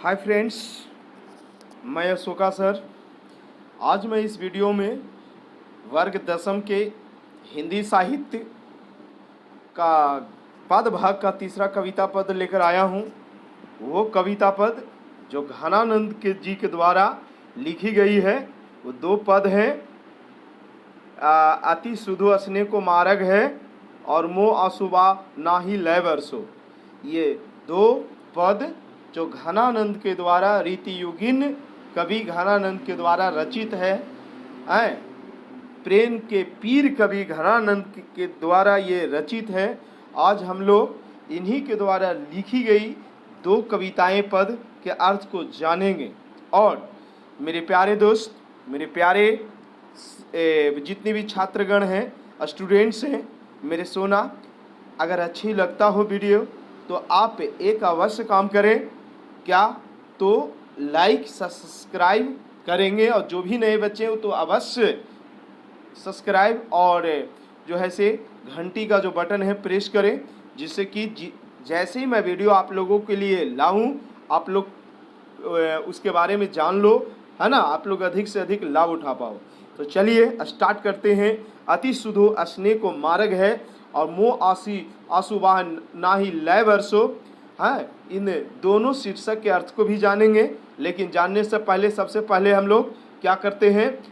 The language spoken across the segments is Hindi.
हाय फ्रेंड्स, मैं अशोका सर। आज मैं इस वीडियो में वर्ग दसम के हिंदी साहित्य का पद भाग का तीसरा कविता पद लेकर आया हूँ। वो कविता पद जो घनानंद के जी के द्वारा लिखी गई है, वो दो पद हैं। अति सुधो असने को मार्ग है और मोह आसुबा नाही लय बरसो। ये दो पद जो घनानंद के द्वारा रीति युगिन कवि घनानंद के द्वारा रचित है। प्रेम के पीर कवि घनानंद के द्वारा ये रचित है। आज हम लोग इन्हीं के द्वारा लिखी गई दो कविताएं पद के अर्थ को जानेंगे। और मेरे प्यारे दोस्त, मेरे प्यारे जितने भी छात्रगण हैं, स्टूडेंट्स हैं, मेरे सोना, अगर अच्छी लगता हो वीडियो तो आप एक अवश्य काम करें। क्या तो लाइक सब्सक्राइब करेंगे, और जो भी नए बच्चे हो तो अवश्य सब्सक्राइब और जो है से घंटी का जो बटन है प्रेस करें, जिससे कि जैसे ही मैं वीडियो आप लोगों के लिए लाऊं, आप लोग उसके बारे में जान लो, है ना, आप लोग अधिक से अधिक लाभ उठा पाओ। तो चलिए स्टार्ट करते हैं। अति सुधो असने को मार्ग है और मोह आसुवाह नाही लय बरसो। हाँ, इन दोनों शीर्षक के अर्थ को भी जानेंगे, लेकिन जानने से पहले सबसे पहले हम लोग क्या करते हैं,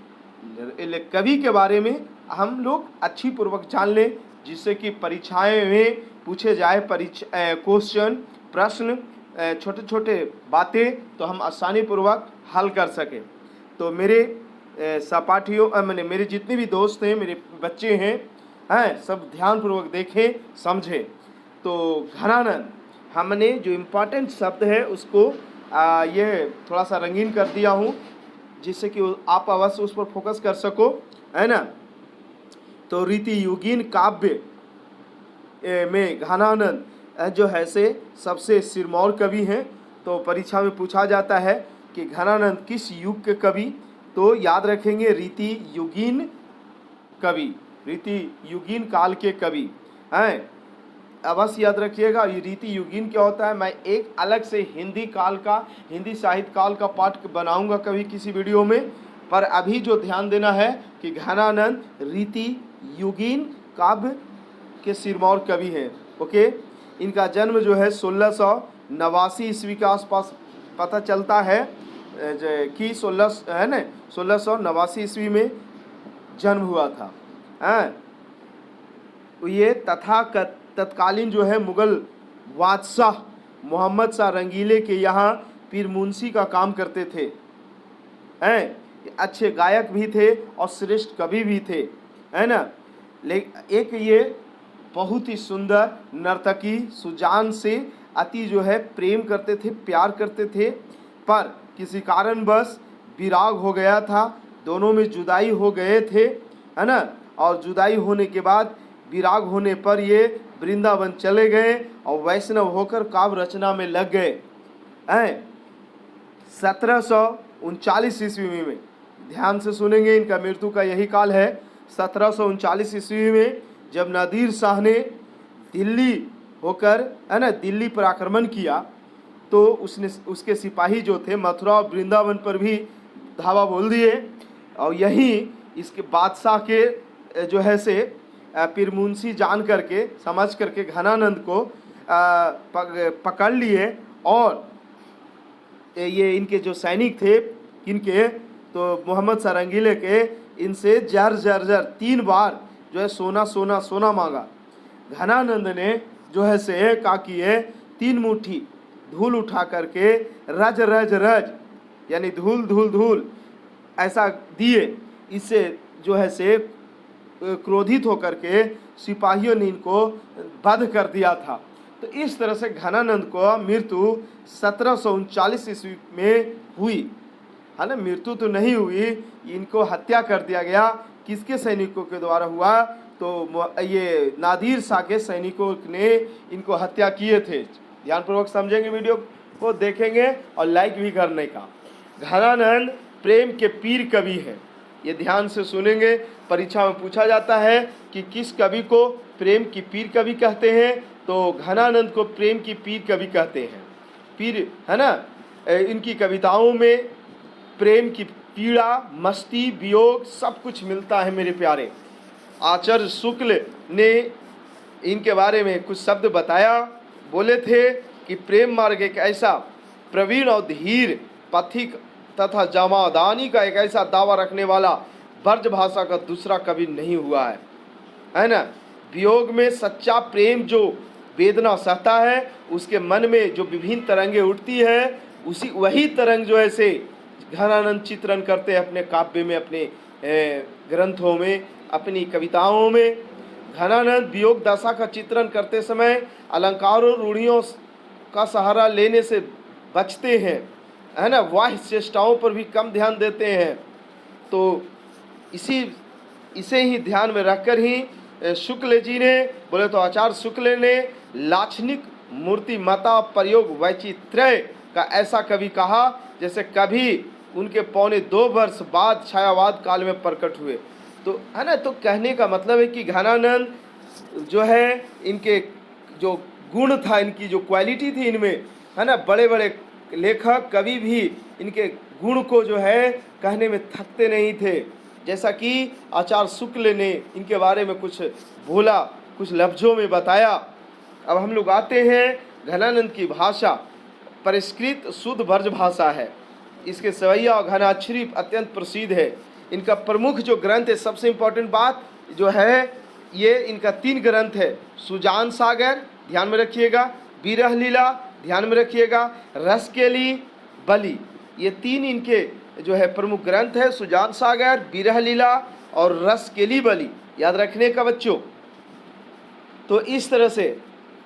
कवि के बारे में हम लोग अच्छी पूर्वक जान लें, जिससे कि परीक्षाएं में पूछे जाए क्वेश्चन, प्रश्न, छोटे छोटे बातें तो हम आसानी पूर्वक हल कर सकें। तो मेरे सहपाठियों, मेरे जितने भी दोस्त हैं, मेरे बच्चे हैं, सब ध्यानपूर्वक देखें, समझें। तो घनानंद, हमने जो इम्पोर्टेंट शब्द है उसको ये थोड़ा सा रंगीन कर दिया हूँ, जिससे कि आप अवश्य उस पर फोकस कर सको, है ना। तो रीति युगीन काव्य में घनानंद जो है से सबसे सिरमौर कवि हैं। तो परीक्षा में पूछा जाता है कि घनानंद किस युग के कवि, तो याद रखेंगे रीति युगीन कवि, रीति युगीन काल के कवि हैं। अवश्य याद रखिएगा, ये रीति युगीन क्या होता है। मैं एक अलग से हिंदी साहित्य काल का पाठ बनाऊंगा कभी किसी वीडियो में, पर अभी जो ध्यान देना है कि घनानंद रीति युगीन काव्य के सिरमौर कवि हैं। ओके, इनका जन्म जो है 1689 ईस्वी के आसपास पता चलता है कि 1689 ईस्वी में जन्म हुआ था। ये तत्कालीन जो है मुगल बादशाह मोहम्मद शाह रंगीले के यहाँ पीर मुंशी का काम करते थे। अच्छे गायक भी थे और श्रेष्ठ कवि भी थे, है ना। एक ये बहुत ही सुंदर नर्तकी, सुजान से अति जो है प्रेम करते थे, प्यार करते थे, पर किसी कारणवश विराग हो गया था, दोनों में जुदाई हो गए थे, है ना। और जुदाई होने के बाद, विराग होने पर ये वृंदावन चले गए और वैष्णव होकर काव्य रचना में लग गए। 1739 ईस्वी में, ध्यान से सुनेंगे, इनका मृत्यु का यही काल है। 1739 ईस्वी में जब नादिर शाह ने दिल्ली होकर, है ना, दिल्ली पर आक्रमण किया, तो उसके सिपाही जो थे मथुरा और वृंदावन पर भी धावा बोल दिए, और यही इसके बादशाह के जो है से पीर मुंशी जान करके, समझ करके घनानंद को पकड़ लिए। और ये इनके जो सैनिक थे, इनके तो मोहम्मद शाह रंगीले के, इनसे जर 3 बार जो है सोना मांगा। घनानंद ने जो है से का किए 3 मुट्ठी धूल उठा करके रज यानी धूल ऐसा दिए। इससे जो है से क्रोधित होकर के सिपाहियों ने इनको वध कर दिया था। तो इस तरह से घनानंद को मृत्यु 1739 ईस्वी में हुई, है ना। मृत्यु तो नहीं हुई, इनको हत्या कर दिया गया। किसके सैनिकों के द्वारा हुआ, तो ये नादिर शाह के सैनिकों ने इनको हत्या किए थे। ध्यानपूर्वक समझेंगे, वीडियो को देखेंगे और लाइक भी करने का। घनानंद प्रेम के पीर कवि है, ये ध्यान से सुनेंगे। परीक्षा में पूछा जाता है कि किस कवि को प्रेम की पीर कवि कहते हैं, तो घनानंद को प्रेम की पीर कवि कहते हैं। पीर, है ना, इनकी कविताओं में प्रेम की पीड़ा, मस्ती, वियोग सब कुछ मिलता है मेरे प्यारे। आचार्य शुक्ल ने इनके बारे में कुछ शब्द बताया, बोले थे कि प्रेम मार्ग एक ऐसा प्रवीण और धीर पथिक तथा जमादानी का एक ऐसा दावा रखने वाला ब्रज भाषा का दूसरा कभी नहीं हुआ है ना। वियोग में सच्चा प्रेम जो वेदना सहता है, उसके मन में जो विभिन्न तरंगे उठती है, वही तरंग जो ऐसे घनानंद चित्रण करते हैं अपने काव्य में, अपने ग्रंथों में, अपनी कविताओं में। घनानंद वियोग दशा का चित्रण करते समय अलंकारों रूढ़ियों का सहारा लेने से बचते हैं, है ना। वाह्य चेष्टाओं पर भी कम ध्यान देते हैं। तो इसे ही ध्यान में रखकर ही शुक्ल जी ने, बोले तो आचार्य शुक्ल ने लाक्षणिक मूर्तिमता प्रयोग वैचित्र्य का ऐसा कवि कहा जैसे कभी उनके 2.25 वर्ष बाद छायावाद काल में प्रकट हुए। तो है ना, तो कहने का मतलब है कि घनानंद जो है, इनके जो गुण था, इनकी जो क्वालिटी थी इनमें, है ना, बड़े बड़े लेखक कवि भी इनके गुण को जो है कहने में थकते नहीं थे। जैसा कि आचार्य शुक्ल ने इनके बारे में कुछ बोला, कुछ लफ्ज़ों में बताया। अब हम लोग आते हैं, घनानंद की भाषा परिष्कृत शुद्ध ब्रज भाषा है। इसके सवैया और घनाक्षरी अत्यंत प्रसिद्ध है। इनका प्रमुख जो ग्रंथ है, सबसे इम्पोर्टेंट बात जो है, ये इनका 3 ग्रंथ है। सुजान सागर, ध्यान में रखिएगा, विरह लीला, ध्यान में रखिएगा, रसकेली, बलि, ये 3 इनके जो है प्रमुख ग्रंथ है। सुजान सागर, विरह लीला और रसकेली बलि, याद रखने का बच्चों। तो इस तरह से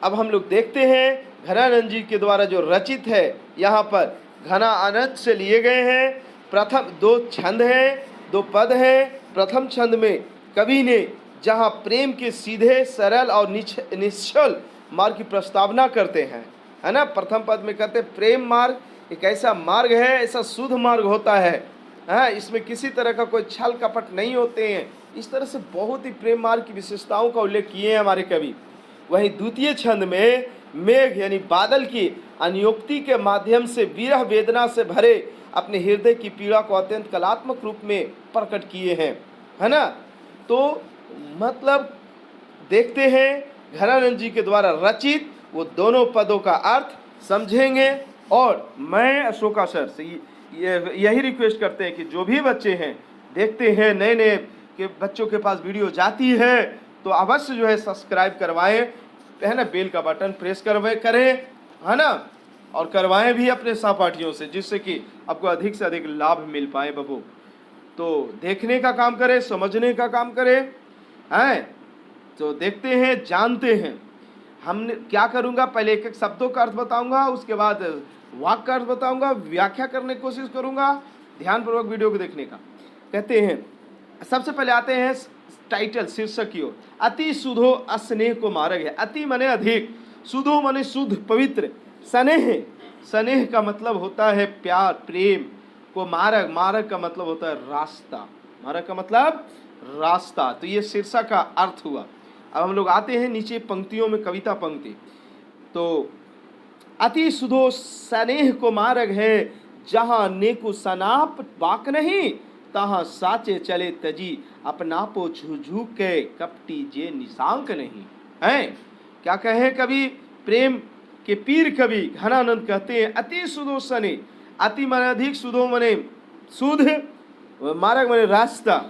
अब हम लोग देखते हैं घनानंद जी के द्वारा जो रचित है, यहाँ पर घना आनंद से लिए गए हैं। प्रथम 2 छंद हैं, 2 पद हैं। प्रथम छंद में कवि ने जहाँ प्रेम के सीधे, सरल और निश्चल मार्ग की प्रस्तावना करते हैं, है ना। प्रथम पद में कहते हैं प्रेम मार्ग एक ऐसा मार्ग है, ऐसा शुद्ध मार्ग होता है, हाँ, इसमें किसी तरह का कोई छल कपट नहीं होते हैं। इस तरह से बहुत ही प्रेम मार्ग की विशेषताओं का उल्लेख किए हैं हमारे कवि। वहीं द्वितीय छंद में मेघ यानी बादल की अनुयोक्ति के माध्यम से विरह वेदना से भरे अपने हृदय की पीड़ा को अत्यंत कलात्मक रूप में प्रकट किए हैं, है ना। तो मतलब देखते हैं घनानंद जी के द्वारा रचित वो दोनों पदों का अर्थ समझेंगे। और मैं अशोका सर से यही रिक्वेस्ट करते हैं कि जो भी बच्चे हैं, देखते हैं नए नए के बच्चों के पास वीडियो जाती है, तो अवश्य जो है सब्सक्राइब करवाएं, है ना, बेल का बटन प्रेस करें, है ना, और करवाएं भी अपने सहपाठियों से, जिससे कि आपको अधिक से अधिक लाभ मिल पाए बबू। तो देखने का काम करें, समझने का काम करें, हैं। तो देखते हैं, जानते हैं। हमने क्या करूँगा, पहले एक एक शब्दों का अर्थ बताऊँगा, उसके बाद वाक्य का अर्थ बताऊँगा, व्याख्या करने की कोशिश करूँगा। ध्यानपूर्वक वीडियो को देखने का। कहते हैं, सबसे पहले आते हैं टाइटल, शीर्षक की ओर। अति शुद्धो अस्नेह को मार्ग है। अति माने अधिक, शुद्धो माने शुद्ध, पवित्र। स्नेह, स्नेह का मतलब होता है प्यार, प्रेम। को मार्ग, मार्ग का मतलब होता है रास्ता, मार्ग का मतलब रास्ता। तो ये शीर्षक का अर्थ हुआ। अब हम लोग आते हैं नीचे पंक्तियों में, कविता पंक्ति। तो अति शुद्धो स्नेह को मार्ग है, जहाँ नेकु सनाप बाक नहीं, तहाँ साचे चले तजी अपनापो झुझू के कपटी जे निशांक नहीं है। क्या कहे कवि, प्रेम के पीर कवि घनानंद कहते हैं अति शुद्धो स्नेह। अति माने अधिक, शुद्धो माने शुद्ध, मार्ग माने रास्ता।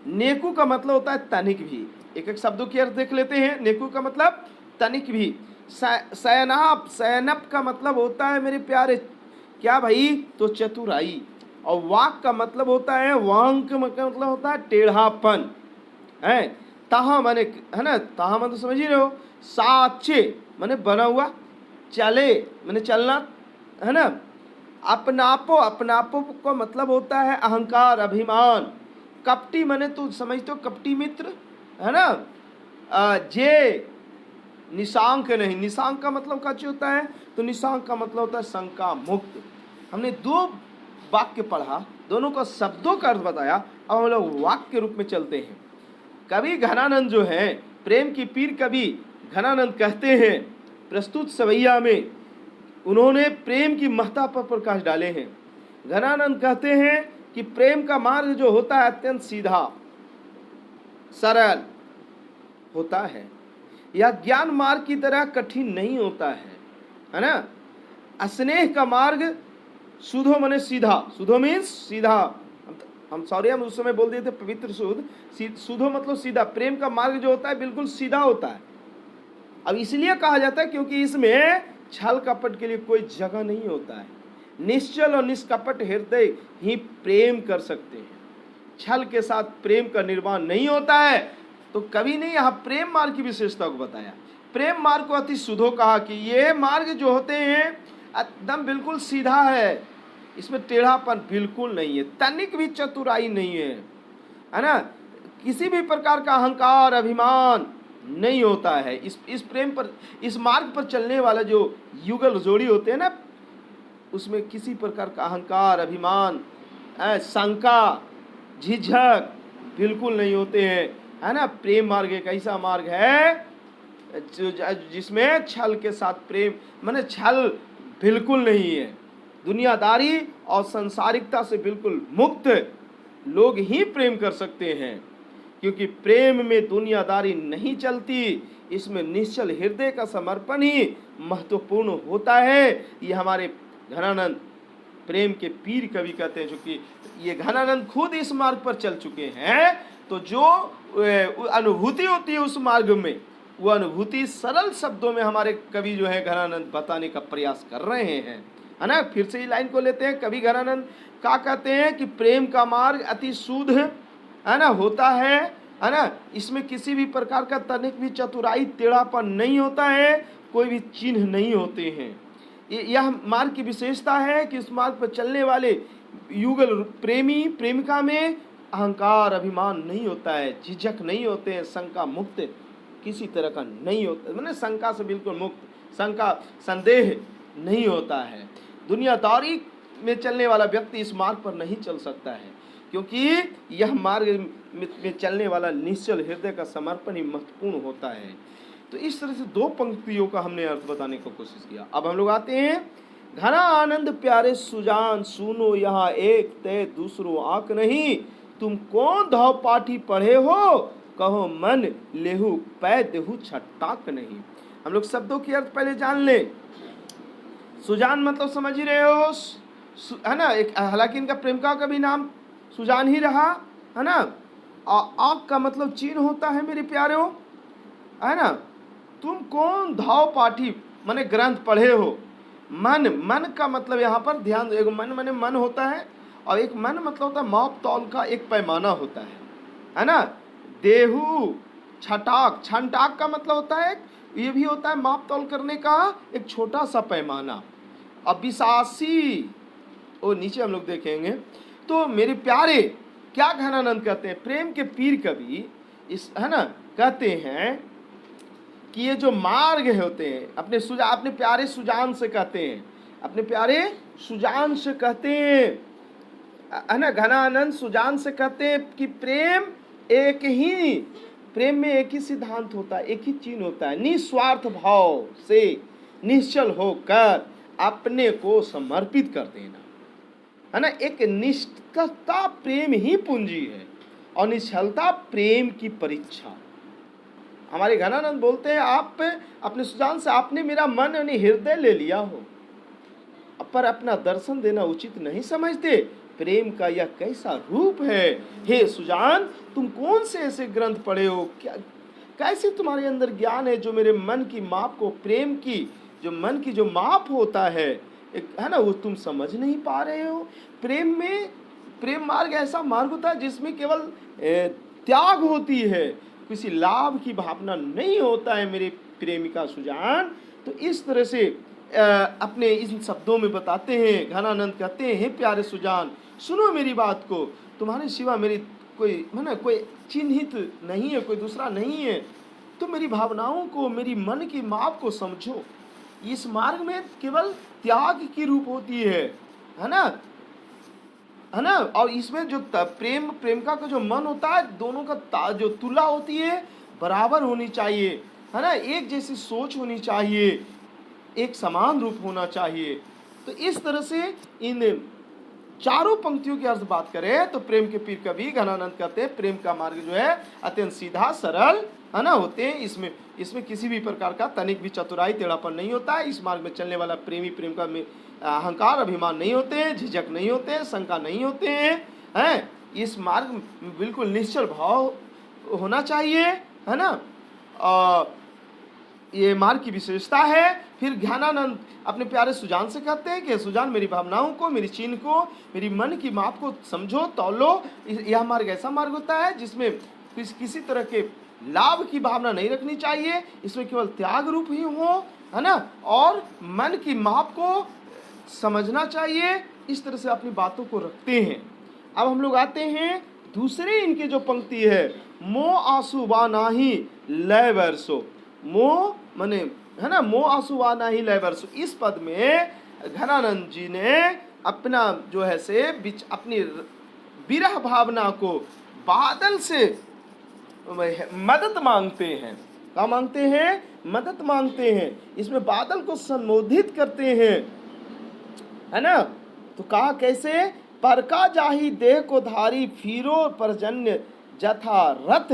नेकु का मतलब होता है तनिक भी। एक एक शब्दों की अर्थ देख लेते हैं। नेकु का मतलब तनिक भी। सैनाप, सैनप का मतलब होता है मेरे प्यारे क्या भाई, तो चतुराई। और वाक का मतलब होता है, वांक का मतलब होता है टेढ़ापन, है। ताहा माने, है ना, ताहा माने तो समझ ही रहे हो। साचे माने बना हुआ, चले माने चलना, है ना। अपनापो, अपनापो का मतलब होता है अहंकार, अभिमान। कपटी माने तो समझते हो, कपटी मित्र, है ना। जे निशांक नहीं, निशांक का मतलब क्या होता है, तो निशांक का मतलब होता है शंका मुक्त। हमने 2 वाक्य पढ़ा, दोनों का शब्दों का अर्थ बताया। अब हम लोग वाक्य के रूप में चलते हैं। कवि घनानंद जो है, प्रेम की पीर कवि घनानंद कहते हैं प्रस्तुत सवैया में उन्होंने प्रेम की महत्ता पर प्रकाश डाले हैं। घनानंद कहते हैं कि प्रेम का मार्ग जो होता है अत्यंत सीधा सरल होता है, यह ज्ञान मार्ग की तरह कठिन नहीं होता है ना। स्नेह का मार्ग सुधो मने सीधा, सुधो मीन्स सीधा, हम सॉरी हम उस समय बोल दिए थे पवित्र सुधो मतलब सीधा। प्रेम का मार्ग जो होता है बिल्कुल सीधा होता है। अब इसलिए कहा जाता है क्योंकि इसमें छल कपट के लिए कोई जगह नहीं होता है। निश्चल और निष्कपट हृदय ही प्रेम कर सकते हैं। छल के साथ प्रेम का निर्माण नहीं होता है। तो कभी नहीं यहाँ प्रेम मार्ग की विशेषता को बताया। प्रेम मार्ग को अति सुधो कहा कि ये मार्ग जो होते हैं एकदम बिल्कुल सीधा है, इसमें टेढ़ापन बिल्कुल नहीं है, तनिक भी चतुराई नहीं है ना। किसी भी प्रकार का अहंकार अभिमान नहीं होता है। इस प्रेम पर, इस मार्ग पर चलने वाला जो युगल जोड़ी होते हैं ना, उसमें किसी प्रकार का अहंकार अभिमान शंका झिझक बिल्कुल नहीं होते हैं, है ना। प्रेम मार्ग एक ऐसा मार्ग है जिसमें छल के साथ प्रेम माने छल बिल्कुल नहीं है। दुनियादारी और संसारिकता से बिल्कुल मुक्त लोग ही प्रेम कर सकते हैं, क्योंकि प्रेम में दुनियादारी नहीं चलती। इसमें निश्चल हृदय का समर्पण ही महत्वपूर्ण होता है। ये हमारे घनानंद प्रेम के पीर कवि कहते हैं, क्योंकि ये घनानंद खुद इस मार्ग पर चल चुके हैं। तो जो अनुभूति होती है उस मार्ग में, वो अनुभूति सरल शब्दों में हमारे कवि जो है घनानंद बताने का प्रयास कर रहे हैं, है ना। फिर से ये लाइन को लेते हैं। कवि घनानंद क्या कहते हैं कि प्रेम का मार्ग अति शुद्ध है ना होता है ना। इसमें किसी भी प्रकार का तनिक भी चतुराई टेढ़ापन नहीं होता है, कोई भी चिन्ह नहीं होते हैं। यह मार्ग की विशेषता है कि इस मार्ग पर चलने वाले युगल प्रेमी प्रेमिका में अहंकार अभिमान नहीं होता है, झिझक नहीं होते हैं, शंका मुक्त किसी तरह का नहीं होता, मैंने शंका से बिल्कुल मुक्त, शंका संदेह नहीं होता है। दुनियादारी में चलने वाला व्यक्ति इस मार्ग पर नहीं चल सकता है, क्योंकि यह मार्ग में चलने वाला निश्चल हृदय का समर्पण ही महत्वपूर्ण होता है। तो इस तरह से दो पंक्तियों का हमने अर्थ बताने की कोशिश किया। अब हम लोग आते हैं घना आनंद प्यारे सुजान, सुनो यहाँ एक तय दूसरो आंक नहीं, तुम कौन धाव पाठी पढ़े हो, कहो मन लेहु पै देहु छटाक नहीं। हम लोग शब्दों की अर्थ पहले जान ले। सुजान मतलब समझ ही रहे हो, है ना। एक हालांकि इनका प्रेमिका का भी नाम सुजान ही रहा, है ना। आंख का मतलब चीन होता है मेरे प्यारे, है ना। तुम कौन धाव पाठी माने ग्रंथ पढ़े हो। मन, मन का मतलब यहाँ पर ध्यान, एक मन माने मन होता है, और एक मन मतलब होता है माप तौल का एक पैमाना होता है ना। देहु छटाक, छंटाक का मतलब होता है ये भी होता है माप तौल करने का एक छोटा सा पैमाना। अविशासी वो नीचे हम लोग देखेंगे। तो मेरे प्यारे क्या घनानंद कहते हैं, प्रेम के पीर कवि इस, है ना, कहते हैं कि ये जो मार्ग होते हैं अपने प्यारे सुजान से कहते हैं, अपने प्यारे सुजान से कहते हैं, है ना। घनानंद सुजान से कहते हैं कि प्रेम में एक ही सिद्धांत होता है, एक ही चीज होता है, निस्वार्थ भाव से निश्चल होकर अपने को समर्पित कर देना, है ना। एक निष्ठता प्रेम ही पूंजी है और निश्चलता प्रेम की परीक्षा। हमारे घनानंद बोलते हैं आप अपने सुजान से आपने मेरा मन यानी हृदय ले लिया हो, पर अपना दर्शन देना उचित नहीं समझते। प्रेम का यह कैसा रूप है, हे सुजान तुम कौन से ऐसे ग्रंथ पढ़े हो, क्या कैसे तुम्हारे अंदर ज्ञान है जो मेरे मन की माप को, प्रेम की जो मन की जो माप होता है, है ना, वो तुम समझ नहीं पा रहे हो। प्रेम मार्ग ऐसा मार्ग होता है जिसमें केवल त्याग होती है, किसी लाभ की भावना नहीं होता है मेरे प्रेमिका सुजान। तो इस तरह से अपने इन शब्दों में बताते हैं घनानंद, कहते हैं प्यारे सुजान सुनो मेरी बात को, तुम्हारे सिवा मेरी कोई चिन्हित नहीं है, कोई दूसरा नहीं है। तो मेरी भावनाओं को, मेरी मन की माप को समझो। इस मार्ग में केवल त्याग की रूप होती है ना, है ना। और इसमें जो प्रेमिका का जो मन होता है, दोनों का जो तुलना होती है बराबर होनी चाहिए, है ना, एक जैसी सोच होनी चाहिए, एक समान रूप होना चाहिए। तो इस तरह से इन चारों पंक्तियों की अर्थ बात करें तो प्रेम के पीर कवि घनानंद कहते हैं प्रेम का मार्ग जो है अत्यंत सीधा सरल है ना होते हैं। इसमें किसी भी प्रकार का तनिक भी चतुराई टेढ़ापन नहीं होता है। इस मार्ग में चलने वाला प्रेमी प्रेम का अहंकार अभिमान नहीं होते हैं, झिझक नहीं होते हैं, शंका नहीं होते हैं। इस मार्ग में बिल्कुल निश्चल भाव होना चाहिए, है ना। ये मार्ग की विशेषता है। फिर ज्ञानानंद अपने प्यारे सुजान से कहते हैं कि सुजान मेरी भावनाओं को, मेरी चिन्ह को, मेरी मन की माप को समझो, तौलो। यह मार्ग ऐसा मार्ग होता है जिसमें किसी तरह के लाभ की भावना नहीं रखनी चाहिए। इसमें केवल त्याग रूप ही हो, है ना, और मन की माप को समझना चाहिए। इस तरह से अपनी बातों को रखते हैं। अब हम लोग आते हैं दूसरे इनके जो पंक्ति है, मोह आंसू वा नाही लय वर्षो। मोह मने है ना, मोह आंसू वा नाही लय वर्षो। इस पद में घनानंद जी ने अपना जो है से अपनी विरह भावना को बादल से मदद मांगते हैं। क्या मांगते हैं? मदद मांगते हैं। इसमें बादल को संबोधित करते हैं, है ना। तो कहा कैसे? पर का जाही देह को धारी फिरो परजन्य जथा रथ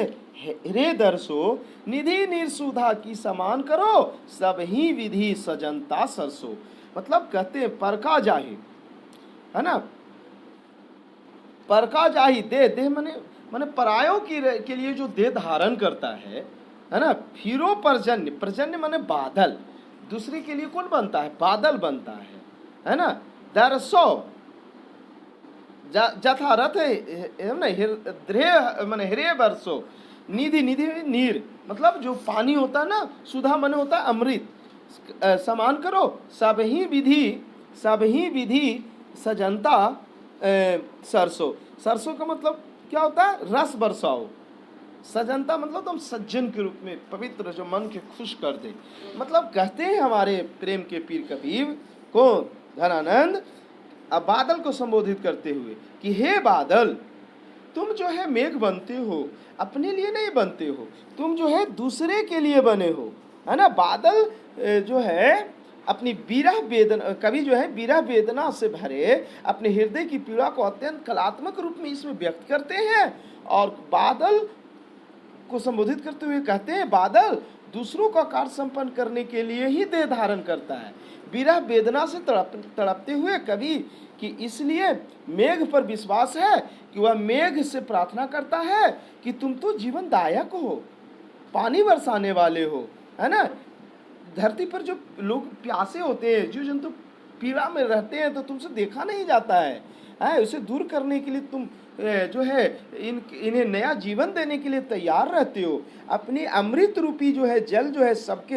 रे दर्शो। निधि निर्सुधा की समान करो सब ही विधि सजनता सरसो। मतलब कहते हैं पर का जाही, है ना, पर का जाही देह माने परायों के लिए जो देह धारण करता है ना। फिरो परजन्य, परजन्य माने बादल, दूसरे के लिए कौन बनता है? बादल बनता है ना। दर्शो जथा रथ माने हृदय वर्षो। निधि नीर मतलब जो पानी होता है ना, सुधा मन होता है अमृत। समान करो सब ही विधि सजनता सरसों। सरसों का मतलब क्या होता है? रस बरसाओ। सजनता मतलब तुम सज्जन के रूप में पवित्र, जो मन के खुश कर दे। मतलब कहते हैं हमारे प्रेम के पीर कबीर को घनानंद अब बादल को संबोधित करते हुए कि हे बादल, तुम जो है मेघ बनते हो, अपने लिए नहीं बनते हो, तुम जो है दूसरे के लिए बने हो, है ना। बादल जो है अपनी विरह वेदना, कवि जो है विरह वेदना से भरे अपने हृदय की पीड़ा को अत्यंत कलात्मक रूप में इसमें व्यक्त करते हैं। और बादल को संबोधित करते हुए कहते हैं बादल दूसरों का कार्य संपन्न करने के लिए ही देह धारण करता है। विरह वेदना से तड़पते हुए कवि कि इसलिए मेघ पर विश्वास है कि वह मेघ से प्रार्थना करता है कि तुम तो जीवन दायक हो, पानी बरसाने वाले हो, है ना। धरती पर जो लोग प्यासे होते हैं, जीव जंतु पीड़ा में रहते हैं, तो तुमसे देखा नहीं जाता है। उसे दूर करने के लिए तुम जो है इन्हें नया जीवन देने के लिए तैयार रहते हो। अपनी अमृत रूपी जो है जल जो है सबके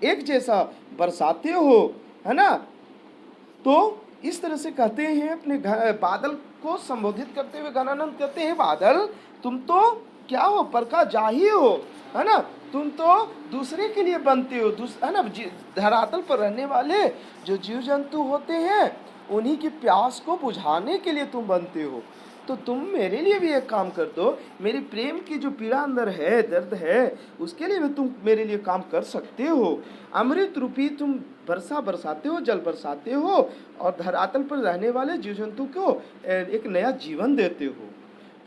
एक जैसा बरसाते हो, है ना। तो इस तरह से कहते हैं अपने बादल को संबोधित करते हुए घनानंद कहते हैं बादल तुम तो क्या हो? पर का जाही हो, है ना। तुम तो दूसरे के लिए बनते हो, है ना। धरातल पर रहने वाले जो जीव जंतु होते हैं उन्हीं की प्यास को बुझाने के लिए तुम बनते हो। तो तुम मेरे लिए भी एक काम कर दो, मेरे प्रेम की जो पीड़ा अंदर है, दर्द है, उसके लिए भी तुम मेरे लिए काम कर सकते हो। अमृत रूपी तुम वर्षा बरसाते हो, जल बरसाते हो और धरातल पर रहने वाले जीव जंतु को एक नया जीवन देते हो।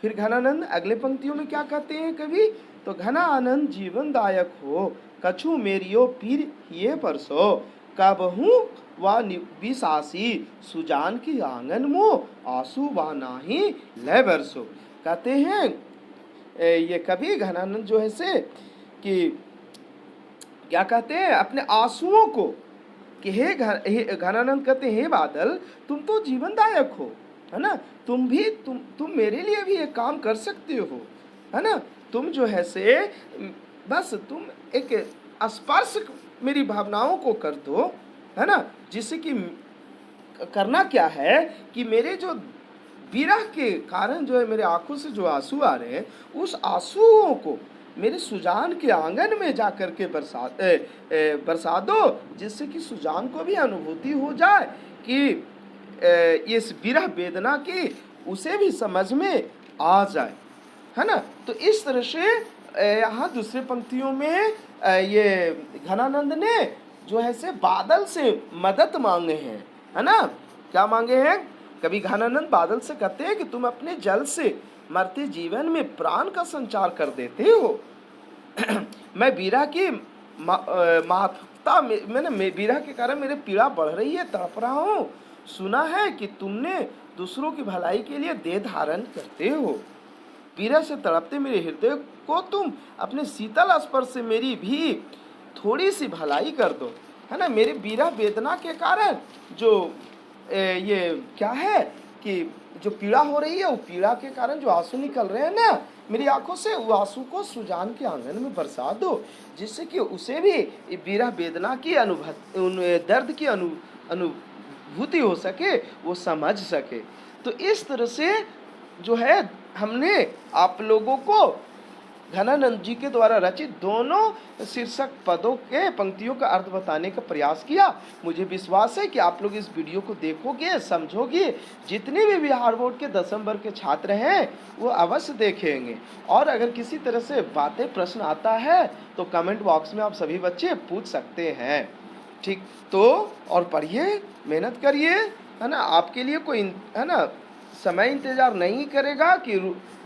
फिर घनानंद अगले पंक्तियों में क्या कहते हैं कवि? तो घना आनंद जीवनदायक हो, कछु मेरियो पीर ये परसो, कबहू व विशासी सुजान की आंगन मुँह आंसू व नाही लय बरसो। कहते हैं ये कवि घनानंद जो है से कि क्या कहते हैं अपने आंसुओं को कि हे घनानंद कहते हैं हे बादल तुम तो जीवनदायक हो, है ना। तुम मेरे लिए भी एक काम कर सकते हो, है ना। तुम जो है से बस तुम एक स्पर्श मेरी भावनाओं को कर दो, है ना। जिससे कि करना क्या है कि मेरे जो विरह के कारण जो है मेरे आंखों से जो आंसू आ रहे हैं, उस आंसुओं को मेरे सुजान के आंगन में जा कर के बरसा दो, जिससे कि सुजान को भी अनुभूति हो जाए कि इस विरह वेदना की उसे भी समझ में आ जाए, है ना। तो इस तरह से यहाँ दूसरे पंक्तियों में ये घनानंद ने जो है से बादल से मदद मांगे हैं, है ना। क्या मांगे हैं? कवि घनानंद बादल से कहते हैं कि तुम अपने जल से मरते जीवन में प्राण का संचार कर देते हो। मैं बीरा की मातृता मैंने बीरा के कारण मेरे पीड़ा बढ़ रही है, तड़प रहा हूँ। सुना है कि तुमने दूसरों की भलाई के लिए देह धारण करते हो। पीड़ा से तड़पते मेरे हृदय को तुम अपने शीतल स्पर्श से मेरी भी थोड़ी सी भलाई कर दो, है ना। मेरे बीरा वेदना के कारण जो ये क्या है कि जो पीड़ा हो रही है, वो पीड़ा के कारण जो आंसू निकल रहे हैं ना मेरी आंखों से, वो आंसू को सुजान के आंगन में बरसा दो, जिससे कि उसे भी बीरा वेदना की दर्द की अनुभूति हो सके, वो समझ सके। तो इस तरह से जो है हमने आप लोगों को घनानंद जी के द्वारा रचित दोनों शीर्षक पदों के पंक्तियों का अर्थ बताने का प्रयास किया। मुझे विश्वास है कि आप लोग इस वीडियो को देखोगे, समझोगे। जितने भी बिहार बोर्ड के 10वीं वर्ग के छात्र हैं वो अवश्य देखेंगे। और अगर किसी तरह से बातें प्रश्न आता है तो कमेंट बॉक्स में आप सभी बच्चे पूछ सकते हैं, ठीक। तो और पढ़िए, मेहनत करिए, है ना। आपके लिए कोई, है ना, समय इंतजार नहीं करेगा कि,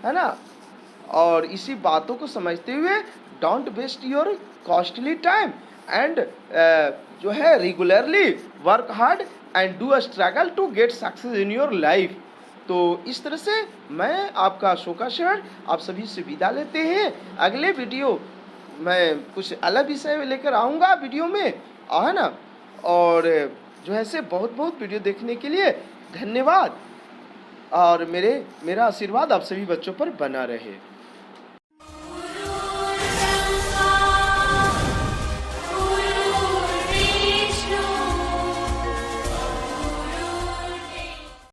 है ना। और इसी बातों को समझते हुए don't waste your costly time and जो है regularly work hard and do a struggle to get success in your life. तो इस तरह से मैं आपका शोकाशरण आप सभी से विदा लेते हैं। अगले वीडियो मैं कुछ अलग विषय लेकर आऊँगा वीडियो में, है ना। और जो है से बहुत बहुत वीडियो देखने के लिए धन्यवाद। और मेरा आशीर्वाद आप सभी बच्चों पर बना रहे।